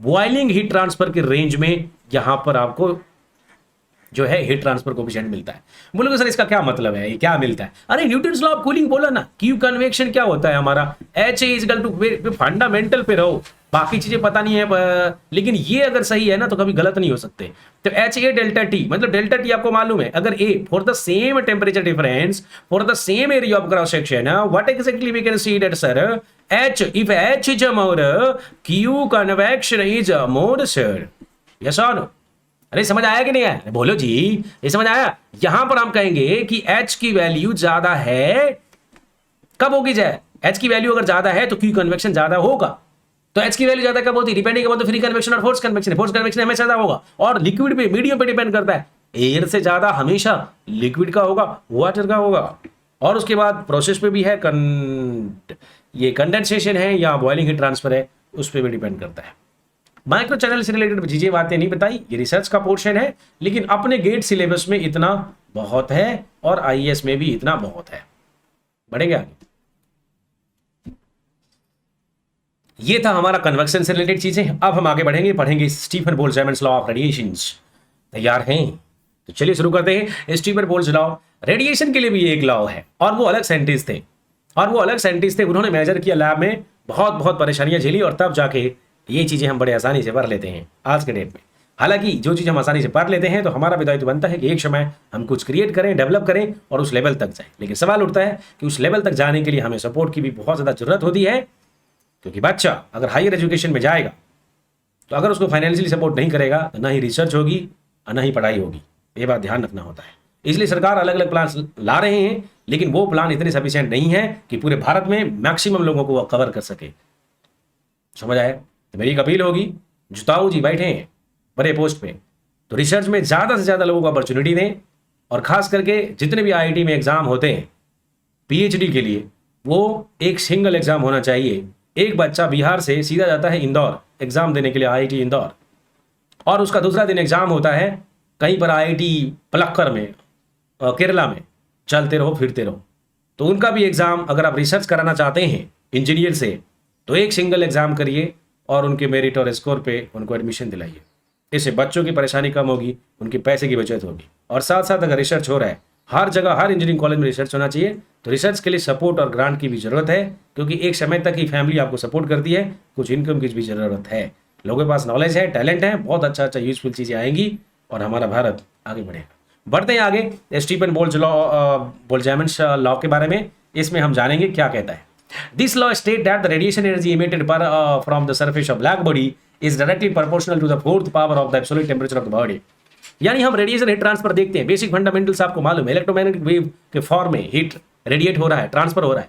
बॉइलिंग हीट ट्रांसफर के रेंज में यहां पर आपको जो है हीट ट्रांसफर कोएफिशिएंट मिलता है। बोलोगे सर इसका क्या मतलब है, ये क्या मिलता है? अरे न्यूटन्स लॉ ऑफ कूलिंग बोला ना, क्यू कन्वेक्शन क्या होता है हमारा, एच इक्वल टू, फंडामेंटल पे रहो, बाकी चीजें पता नहीं है, लेकिन ये अगर सही है ना तो कभी गलत नहीं हो सकते। तो एच ए डेल्टा टी, मतलब डेल्टा टी आपको मालूम है, अगर a for the same temperature difference for the same area of cross section, what exactly we can see that sir, H if H is more, Q convection is more sir, yes और no? अरे समझ आया कि नहीं आया? बोलो जी, ये समझ आया? यहां पर हम कहेंगे कि एच की वैल्यू ज्यादा है, कब होगी जाए, एच की वैल्यू अगर ज्यादा है तो क्यू कन्वेक्शन ज्यादा होगा। तो एच की वैल्यू ज्यादा कब होती है? Depending upon the free convection और फोर्स कन्वेक्शन। फोर्स कन्वेक्शन हमेशा ज्यादा होगा, और लिक्विड पे, मीडियम पे डिपेंड करता है, एयर से ज्यादा हमेशा लिक्विड का होगा, वाटर का होगा। और उसके बाद प्रोसेस पे भी है, ये कंडेंसेशन है या बॉइलिंग हीट ट्रांसफर है, उस पर भी डिपेंड करता है। माइक्रो चैनल से रिलेटेड चीजें बातें नहीं बताई, ये रिसर्च का पोर्शन है, लेकिन अपने गेट सिलेबस में इतना बहुत है और आईएएस में भी इतना बहुत है। बढ़ेंगे आगे। ये था हमारा कन्वेक्शन से रिलेटेड चीजें। अब हम आगे बढ़ेंगे, पढ़ेंगे स्टीफन बोल्ट्जमैन्स लॉ ऑफ रेडिएशंस। तैयार हैं? तो चलिए शुरू करते हैं। स्टीफन बोल्ट्ज लॉ, रेडिएशन के लिए भी एक लॉ है, और वो अलग साइंटिस्ट थे, उन्होंने मेजर किया लैब में, बहुत बहुत परेशानियां झेली, और तब जाके ये चीजें हम बड़े आसानी से पढ़ लेते हैं आज के डेट में। हालांकि जो चीज हम आसानी से पढ़ लेते हैं तो हमारा भी दायित्व बनता है कि एक समय हम कुछ क्रिएट करें, डेवलप करें और उस लेवल तक जाए। लेकिन सवाल उठता है कि उस लेवल तक जाने के लिए हमें सपोर्ट की भी बहुत ज्यादा जरूरत होती है, क्योंकि बच्चा अगर हायर एजुकेशन में जाएगा तो अगर उसको फाइनेंशियली सपोर्ट नहीं करेगा तो ना ही रिसर्च होगी और ना ही पढ़ाई होगी। ये बात ध्यान रखना होता है। इसलिए सरकार अलग अलग प्लान ला रहे हैं, लेकिन वो प्लान इतने सफिशिएंट नहीं है कि पूरे भारत में मैक्सिमम लोगों को कवर कर सके। समझ आया? तो मेरी एक अपील होगी, जुताऊ जी बैठे हैं बड़े पोस्ट पे, तो रिसर्च में ज्यादा से ज्यादा लोगों को अपॉर्चुनिटी दें, और खास करके जितने भी आईआईटी में एग्जाम होते हैं पीएचडी के लिए, वो एक सिंगल एग्जाम होना चाहिए। एक बच्चा बिहार से सीधा जाता है इंदौर एग्जाम देने के लिए, आईआईटी इंदौर, और उसका दूसरा दिन एग्जाम होता है कहीं पर आईआईटी पलक्कड़ में, केरला में। चलते रहो फिरते रहो। तो उनका भी एग्जाम, अगर आप रिसर्च कराना चाहते हैं इंजीनियर से, तो एक सिंगल एग्जाम करिए और उनके मेरिट और स्कोर पे उनको एडमिशन दिलाइए। इससे बच्चों की परेशानी कम होगी, उनके पैसे की बचत होगी, और साथ साथ अगर रिसर्च हो रहा है हर जगह हर इंजीनियरिंग कॉलेज में रिसर्च होना चाहिए। तो रिसर्च के लिए सपोर्ट और ग्रांट की भी जरूरत है, क्योंकि एक समय तक ही फैमिली आपको सपोर्ट करती है, कुछ इनकम की भी जरूरत है। लोगों के पास नॉलेज है, टैलेंट है, बहुत अच्छा अच्छा यूजफुल चीज़ें आएंगी और हमारा भारत आगे बढ़ेगा। बढ़ते हैं आगे स्टीफन बोल्ट्जमैन लॉ के बारे में। इसमें हम जानेंगे क्या कहता है। This law state that the radiation energy emitted from the surface of black body is directly proportional to the fourth power of the absolute temperature of the body. यानी हम रेडिएशन हीट ट्रांसफर देखते हैं, basic fundamentals आपको मालूम है, electromagnetic wave के form में heat radiate हो रहा है, ट्रांसफर हो रहा है,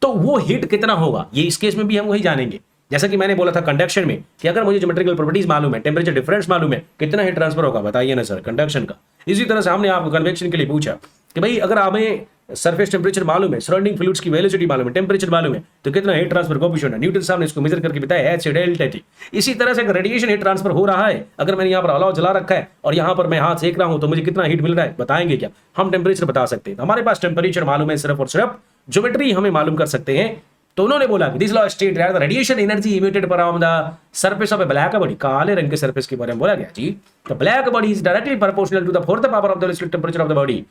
तो वो हीट कितना होगा ये इस केस में भी हम वही जानेंगे। जैसा कि मैंने बोला था कंडक्शन में कि अगर मुझे ज्योमेट्रिकल प्रॉपर्टीज मालूम है, टेम्परेचर डिफरेंस मालूम है, कितना हीट ट्रांसफर होगा बताइए ना सर कंडक्शन का। इसी तरह से हमने आपको कन्वेक्शन के लिए पूछा कि भाई अगर हमें सरफेस टेम्परेचर मालूम है, सराउंडिंग फ्लूइड्स की वेलोसिटी मालूम है, टेम्परेचर मालूम है, तो कितना हीट ट्रांसफर कोएफिशिएंट है, न्यूटन साहब ने इसको मेजर करके बताया h डेल्टा t। इसी तरह से अगर रेडिएशन हीट ट्रांसफर हो रहा है, अगर मैंने यहाँ पर अलाव जला रखा है और यहाँ पर मैं हाथ सेक रहा हूं तो मुझे कितना हीट मिल रहा है बताएंगे क्या? हम टेम्परेचर बता सकते हैं। हमारे पास टेम्परेचर मालूम है सिर्फ और सिर्फ, ज्योमेट्री हमें मालूम कर सकते हैं। तो उन्होंने बोला कि this law state that the radiation energy emitted from the surface of a black body, काले रंग के सरफेस के बारे में बोला गया जी। The black body is directly proportional to the fourth power of the absolute temperature of the body.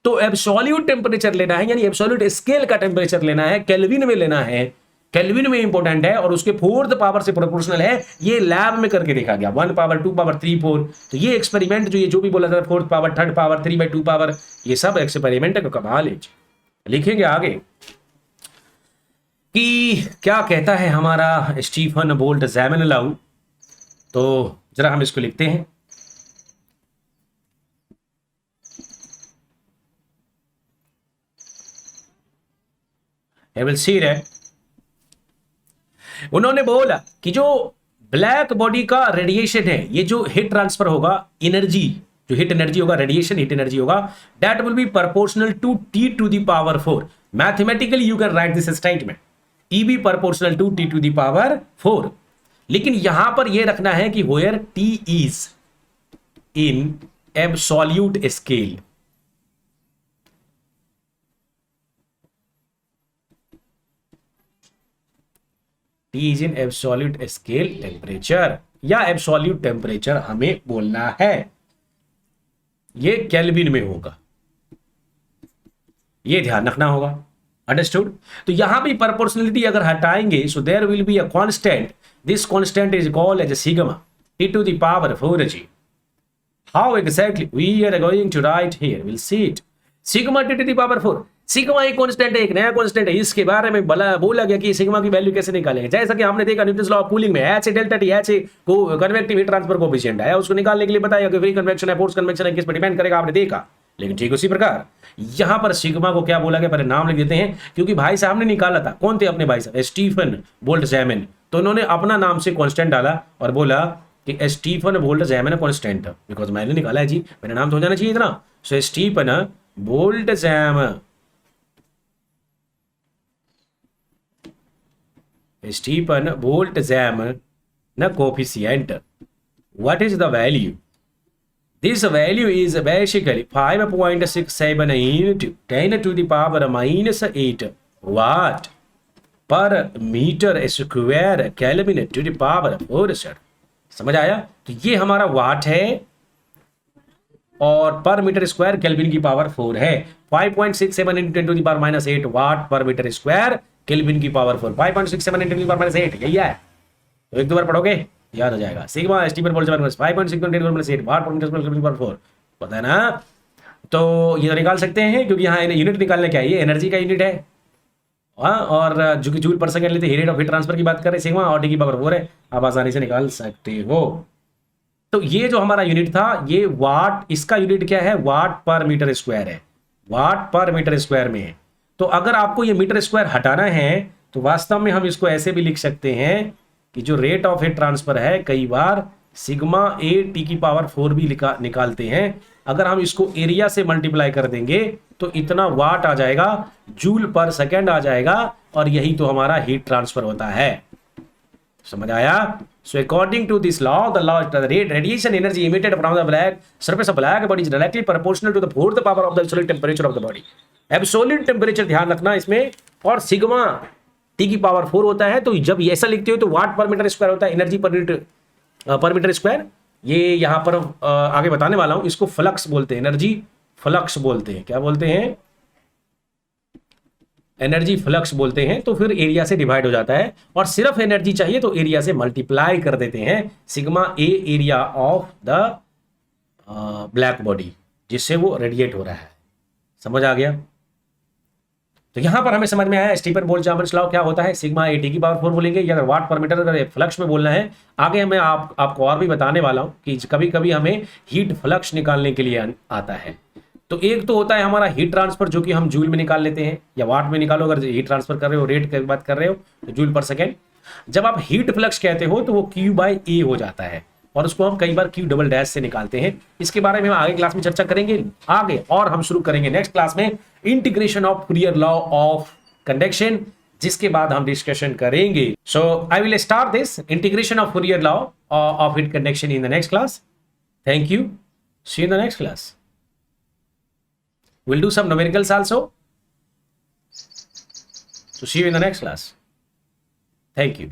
तो एब्सोल्यूट टेम्परेचर लेना है, यानी एब्सोल्यूट स्केल का टेम्परेचर लेना है, केल्विन में लेना है, केल्विन में इंपॉर्टेंट है और उसके फोर्थ पावर से प्रोपोर्शनल है। ये लैब में करके देखा गया, 1 पावर 2 पावर 3 4। तो ये एक्सपेरिमेंट जो भी बोला था, fourth power, third power, 3/2 power, ये सब एक्सपेरिमेंट का कमाल है। लिखेंगे आगे कि क्या कहता है हमारा स्टीफन बोल्ट्जमैन लॉ। तो जरा हम इसको लिखते हैं। विल सी दैट उन्होंने बोला कि जो ब्लैक बॉडी का रेडिएशन है, ये जो हीट ट्रांसफर होगा, एनर्जी जो हीट एनर्जी होगा, रेडिएशन हीट एनर्जी होगा, that will be proportional to T to the power 4। Mathematically you can write this statement, EB proportional to T to the power 4। लेकिन यहां पर यह रखना है कि where T is in absolute scale. T is in absolute scale temperature, या absolute temperature हमें बोलना है, ये केल्विन में होगा, ये ध्यान रखना होगा। अंडरस्टूड? तो यहां भी प्रोपोर्शनलिटी अगर हटाएंगे, so there will be a constant, this constant is called as sigma T to the power 4g। How exactly we are going to write here, will see it. Sigma T to the power 4, sigma एक constant है, एक नया constant है। इसके बारे में बोला गया कि सिग्मा की वैल्यू कैसे निकालेंगे। जैसा कि हमने देखा न्यूटन लॉ ऑफ कूलिंग में h डेल्टा t, h को कन्वेक्टिव हीट ट्रांसफर कोएफिशिएंट है, उसको निकालने के लिए बताया कि फ्री कन्वेक्शन है, फोर्स कन्वेक्शन है, किस पर डिपेंड करेगा आपने देखा। लेकिन ठीक उसी प्रकार यहां पर सिग्मा को क्या बोला गया, पहले नाम लिख देते हैं, क्योंकि भाई साहब ने निकाला था। कौन थे अपने भाई साहब? Stefan Boltzmann. तो उन्होंने अपना नाम से कांस्टेंट डाला और बोला कि स्टीफन बोल्ट्जमैन कांस्टेंट, बिकॉज मैंने निकाला है जी, मेरा नाम तो हो जाना चाहिए इतना। So Stefan Boltzmann, Stephen Boltzmann coefficient. What is the value? This value is basically 5.67 into 10 to the power minus 8 watt per meter square Kelvin to the power 4 sir. समझ आया? तो ये हमारा वाट है और पर मीटर स्क्वायर केल्विन की power 4 है। 5.67 into 10 to the power minus 8 watt per metre square kelvin की power 4, 5.67 into 10 to the power minus 8, यही है। तो एक दो बार पढ़ोगे याद हो जाएगा। Sigma Stefan Boltzmann 5.67 into 10 to the power minus 8 watt per metre square kelvin की पावर 4, पता है ना? तो ये तो निकाल सकते हैं, क्योंकि यहाँ यूनिट निकालने क्या है, ये एनर्जी का यूनिट है। हाँ, और जो कि जूल पर सेकंड लेते हैं, रेट ऑफ हीट ट्रांसफर की बात करें, सिग्मा और टी की पावर 4 है, आप आसानी से निकाल सकते हो। तो ये जो हमारा यूनिट था, ये वाट, इसका यूनिट क्या है, वाट पर मीटर स्क्वायर है, वाट पर मीटर स्क्वायर में है। तो अगर आपको ये मीटर स्क्वायर हटाना है तो वास्तव में हम इसको ऐसे भी लिख सकते हैं कि जो रेट ऑफ हीट ट्रांसफर है, कई बार सिग्मा ए टी की पावर 4 भी निकालते हैं। अगर हम इसको एरिया से मल्टीप्लाई कर देंगे तो इतना वाट आ जाएगा, जूल पर सेकेंड आ जाएगा, और यही तो हमारा हीट ट्रांसफर होता है। समझ आया? So according to this law, the radiation energy emitted from the black surface of black body is directly proportional to the fourth power of the absolute temperature of the body. Absolute temperature ध्यान रखना इसमें, और sigma T की power 4 होता है। तो जब ऐसा लिखते हो तो वाट पर मीटर स्क्वायर होता है, एनर्जी पर मीटर स्क्वायर। ये यहाँ पर आगे बताने वाला हूँ, इसको फ्लक्स बोलते हैं, एनर्जी फ्लक्स बोलते हैं। क्या बोलते हैं? एनर्जी फ्लक्स बोलते हैं। तो फिर एरिया से डिवाइड हो जाता है, और सिर्फ एनर्जी चाहिए तो एरिया से मल्टीप्लाई कर देते हैं, sigma A area of the black body, जिससे वो रेडिएट हो रहा है। समझ आ गया? तो यहां पर हमें समझ में आया स्टीफन बोल्ट्जमैन लॉ क्या होता है। सिग्मा ए टी की पावर 4 बोलेंगे, या अगर वाट पर मीटर अगर फ्लक्स में बोलना है। आगे मैं आपको और भी बताने वाला हूं कि कभी कभी हमें हीट फ्लक्स निकालने के लिए आता है। तो एक तो होता है हमारा हीट ट्रांसफर, जो कि हम जूल में निकाल लेते हैं, या वाट में निकालो। अगर हीट ट्रांसफर कर रहे हो, रेट की बात कर रहे हो, तो जूल पर सेकेंड। जब आप हीट फ्लक्स कहते हो तो वो Q बाई ए हो जाता है, और उसको हम कई बार Q डबल डैश से निकालते हैं। इसके बारे में हम आगे क्लास में चर्चा करेंगे आगे, और हम शुरू करेंगे नेक्स्ट क्लास में integration of Fourier law of conduction, जिसके बाद हम डिस्कशन करेंगे। So I will start this integration of Fourier law of heat conduction in the next class. Thank you, see you in the next class. We'll do some numericals also. So see you in the next class. Thank you.